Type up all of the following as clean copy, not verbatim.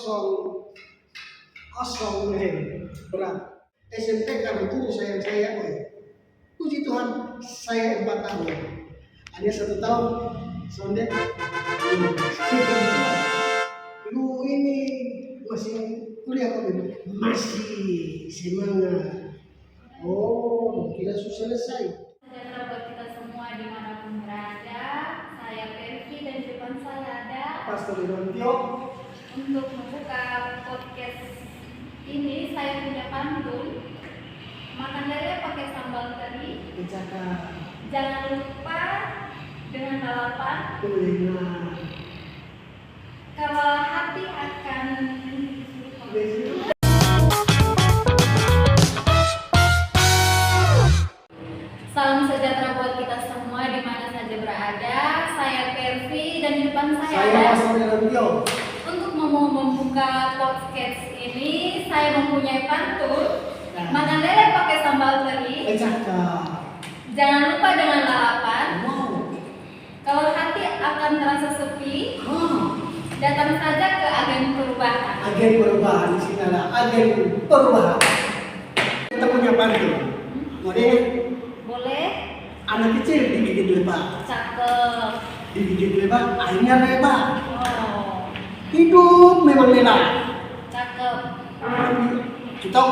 kosong kosong berat. SMP karena guru sayang saya, puji Tuhan saya 4 tahun, hanya 1 tahun sonde. Lu ini masih kuliah kok ini? Masih semangat. Oh, kira susah selesai. Sejahtera buat kita semua dimanapun berada. Saya Perki dan di depan saya ada Pastor Irwantio. Untuk membuka podcast ini saya punya pantun. Makan lele pakai sambal teri. Jangan lupa dengan lalapan. Kalau hati akan Salam sejahtera buat kita semua di mana saja berada. Saya Pervi dan di depan saya ada Pastor Irwantio. Untuk membuka podcast ini saya mempunyai pantun. Makan lele pakai sambal teri. Jangan lupa dengan lalapan. Kalau hati akan terasa sepi, datang saja ke agen perubahan. Agen perubahan di sini ada agen perubahan. Kita punya pantun. Boleh? Anak kecil digigit lebah. Cakep. Digigit lebah, akhirnya lebar. Oh, Hidup memang lelah. cakep. Tapi kita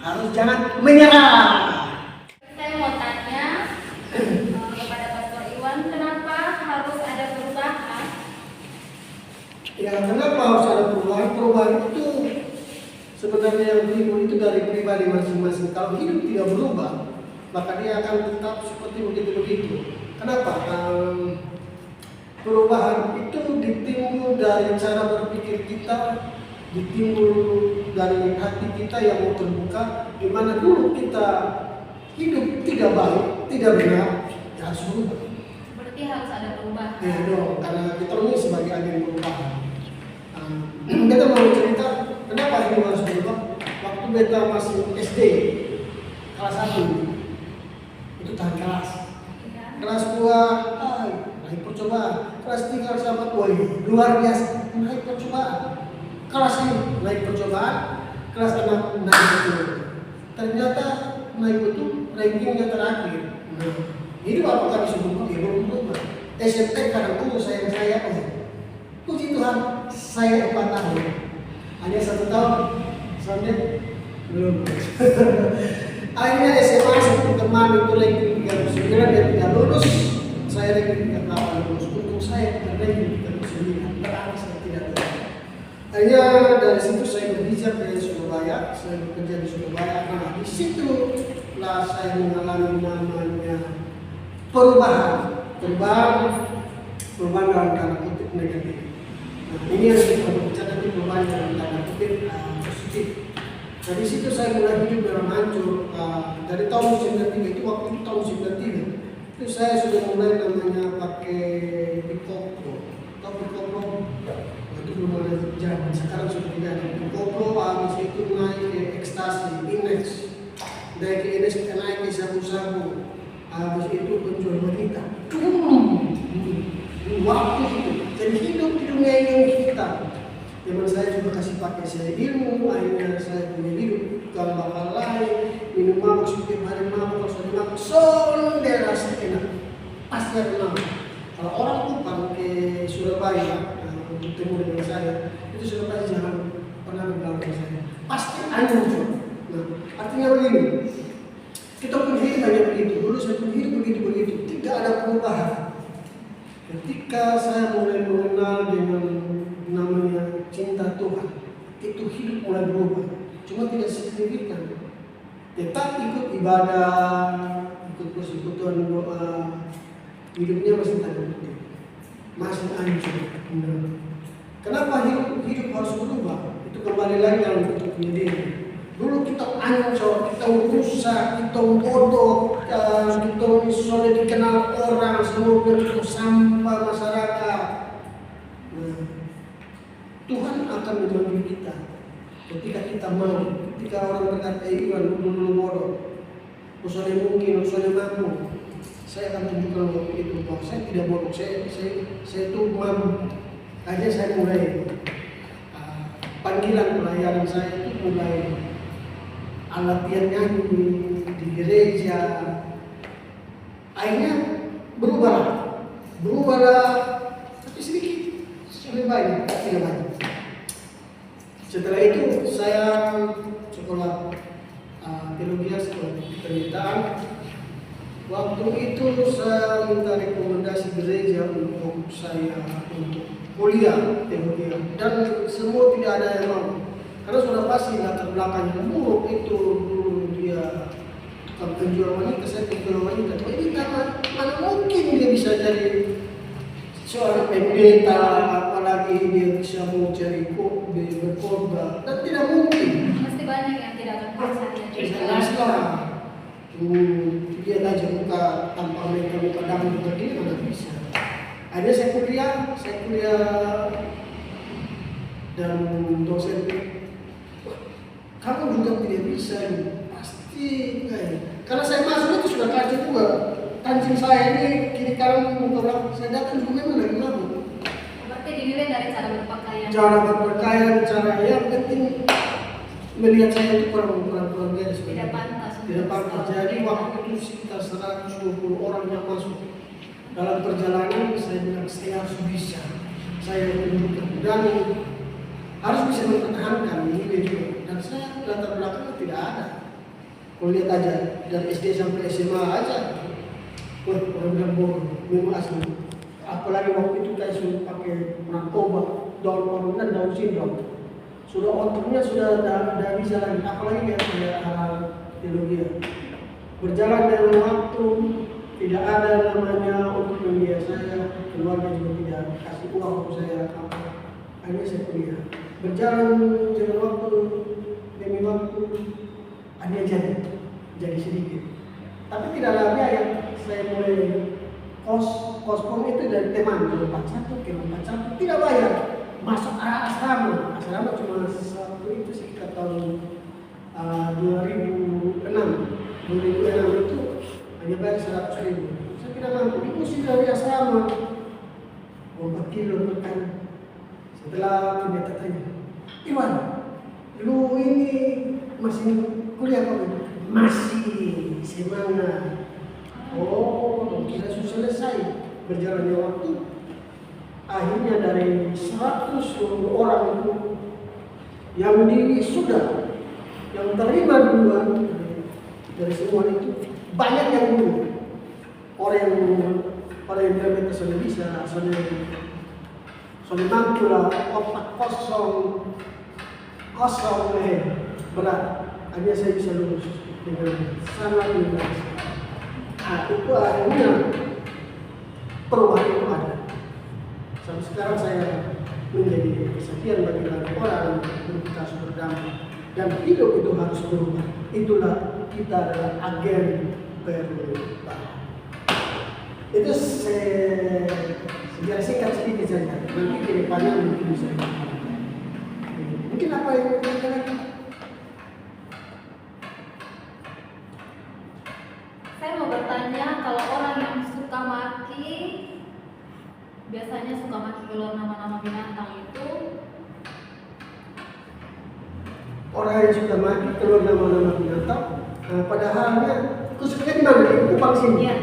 harus jangan menyerah. Saya mau tanya kepada Pastor Iwan, kenapa harus ada perubahan? Ya, kenapa harus ada perubahan? Perubahan itu sebenarnya yang timbul itu dari pribadi masing-masing. Kalau hidup tidak berubah, maka dia akan tetap seperti begitu-begitu. Kenapa? Perubahan itu ditimbul dari cara berpikir kita, ditimbul dari hati kita yang mau terbuka. Di mana dulu kita hidup tidak baik, tidak benar, ya harus berubah. Berarti harus ada perubahan. Ya dong, karena kita ini sebagai agen perubahan. Kita mau cerita kenapa ini harus berubah. Waktu beta masih SD kelas 1 itu tahan kelas. Kelas 2 naik percobaan. Kelas 3 sahabat luar biasa naik percobaan. Kelas 5 naik percobaan. Kelas 6 naik betul. Ternyata naik betul rankingnya terakhir. Ini apakah bisa berubah? Ya belum berubah. SMP kadang guru sayang saya, puji Tuhan saya 4 tahun, hanya 1 tahun sonde belum. Akhirnya SMA seperti teman itu ranking 39 dia tidak lulus, saya ranking 38 lulus. Untuk saya ranking 39 berarti saya tidak lulus. Akhirnya dari situ saya berhijrah ke Surabaya, saya bekerja di Surabaya. Nah, di situlah saya mengalami namanya perubahan dalam tanda kutip negatif. Nah, ini yang kita berbicara di perubahan dalam tanda kutip positif. Nah, di situ saya mulai hidup dalam hancur. Dari tahun 93 itu, waktu itu tahun 93 itu saya sudah mulai namanya pakai Picopro. Tahu Picopro? Itu belum ada zaman. Sekarang sudah tidak ada Picopro. Habis itu naik ke ekstasi, Inex, naik ke Inex, naik ke sabu-sabu. Habis itu penjual wanita. Waktu itu jadi hidup di dunia ini kita. Zaman saya juga kasih pakai saya ilmu, akhirnya saya punya hidup kalau bakal lain, minum mabuk setiap hari mabuk, kalau sudah mabuk, sonde rasa enak, pasti ada mabuk. Kalau orang Kupang ke Surabaya bertemu dengan saya, itu Surabaya jangan pernah bergaul dengan saya, pasti hancur. Nah, artinya begini, kita pun hidup hanya begitu. Dulu saya pun hidup begitu, tidak ada perubahan. Ketika saya mulai mengenal dengan namanya cinta Tuhan, itu hidup mulai berubah. Cuma tidak signifikan. Tetap ikut ibadah, ikut persekutuan doa, hidupnya masih tanda kutip, masih hancur. Kenapa hidup harus berubah? Itu kembali lagi dalam bentuk diri. Dulu kita ancur, kita rusak, kita bodoh, kita sudah dikenal orang, semua itu sampah masyarakat. Nah, Tuhan akan memanggil kita ketika kita mau. Ketika orang berkata, Iwan, lu bodoh, usahanya mungkin, usahanya mampu. Saya akan tunjukkan waktu itu bahwa saya tidak bodoh, saya itu mampu. Akhirnya saya mulai panggilan pelayanan saya itu mulai latihan nyanyi di gereja. Akhirnya berubahlah, tapi sedikit, lebih banyak, tidak banyak. Setelah itu saya sekolah teologi, sekolah penderitaan. Waktu itu saya minta rekomendasi gereja untuk saya untuk kuliah teologi, dan semua tidak ada yang mau. Karena sudah pasti latar belakangnya buruk itu, dulu dia penjual wanita, saya penjual wanita. Jadi mana mungkin dia bisa jadi seorang pendeta, apalagi dia bisa mau cari berkorban, dan tidak mungkin. Pasti banyak yang tidak akan percaya. Jelaslah, dia aja buka tanpa mereka buka dalam begini mana bisa. Ada saya kuliah dan dosen, kamu juga tidak bisa, pasti karena saya masuk itu sudah kaji juga. Kancing saya ini kiri kanan muka, saya datang juga memang dari mabuk. Berarti dinilai dari cara berpakaian. Cara berpakaian, cara yang penting melihat saya itu kurang biasa. Tidak pantas. Tidak pantas. Jadi waktu itu sekitar 120 orang yang masuk dalam perjalanan, saya bilang saya harus bisa, saya tunjukkan dan harus bisa mempertahankan ini juga. Dan saya latar belakangnya tidak ada. Kau lihat aja dari SD sampai SMA aja. Wah, orang bohong, memang asli. Apalagi waktu itu saya sudah pakai narkoba, daun dan daun sindrom. Sudah otaknya sudah tidak bisa lagi, apalagi yang tidak halal teologi. Berjalan dengan waktu, tidak ada namanya untuk membiayai saya, keluarga juga tidak kasih uang untuk saya apa. Akhirnya saya kuliah. Berjalan dengan waktu demi waktu, ada jadi sedikit. Tapi tidak ada biaya. Saya mulai kospon itu dari teman, ke 41, tidak bayar. Masuk asrama cuma satu itu sekitar tahun 2006 itu hanya bayar 100.000. Saya tidak mampu, diusir dari asrama 4 kilo makan. Setelah pendeta tanya, Iwan, lu ini masih kuliah kok? Masih, semangat. Oh, kira sudah selesai. Berjalannya waktu, akhirnya dari 100 orang itu yang sudah yang terima duluan dari semua itu banyak yang dulu. Orang yang ternyata sudah bisa, sudah mampu lah, otak kosong berat. Akhirnya saya bisa lulus dengan sangat mudah. Nah, itu akhirnya perubahan itu ada. Sampai sekarang saya menjadi kesaksian bagi banyak orang untuk kita berdamai dan hidup itu harus berubah. Itulah kita adalah agen perubahan. Itu sejarah singkat sedikit saja. Nanti ke depannya mungkin bisa. Mungkin apa yang kita lagi? Saya mau bertanya, kalau orang yang suka maki, biasanya suka maki keluar nama-nama binatang itu, orang yang suka maki keluar nama-nama binatang, padahalnya khususnya di mana? Di Kupang sini. iya,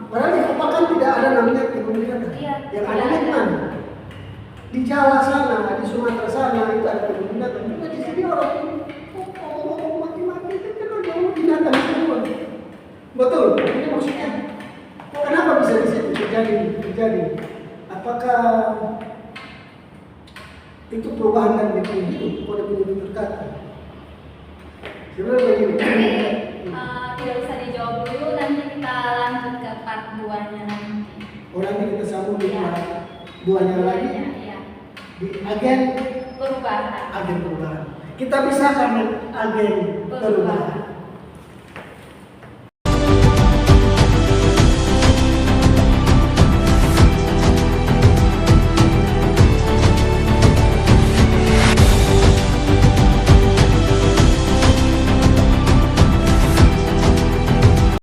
Padahal di Kupang kan tidak ada namanya kebun binatang. Iya, yang ada di mana? Di Jawa sana, di Sumatera sana itu ada kebun binatang. Juga di sini orang ngomong maki-maki itu kan ada binatang semua. Betul, ini maksudnya kenapa bisa di situ terjadi? Apakah itu perubahan dan bikin hidup pada penduduk terkata? Sebenarnya begini. tidak usah dijawab dulu, nanti kita lanjut ke part 2-nya nanti. Nanti kita sambung di part 2-nya lagi. Iya. Di agen Perubahan. Kita bisa kan agen perubahan.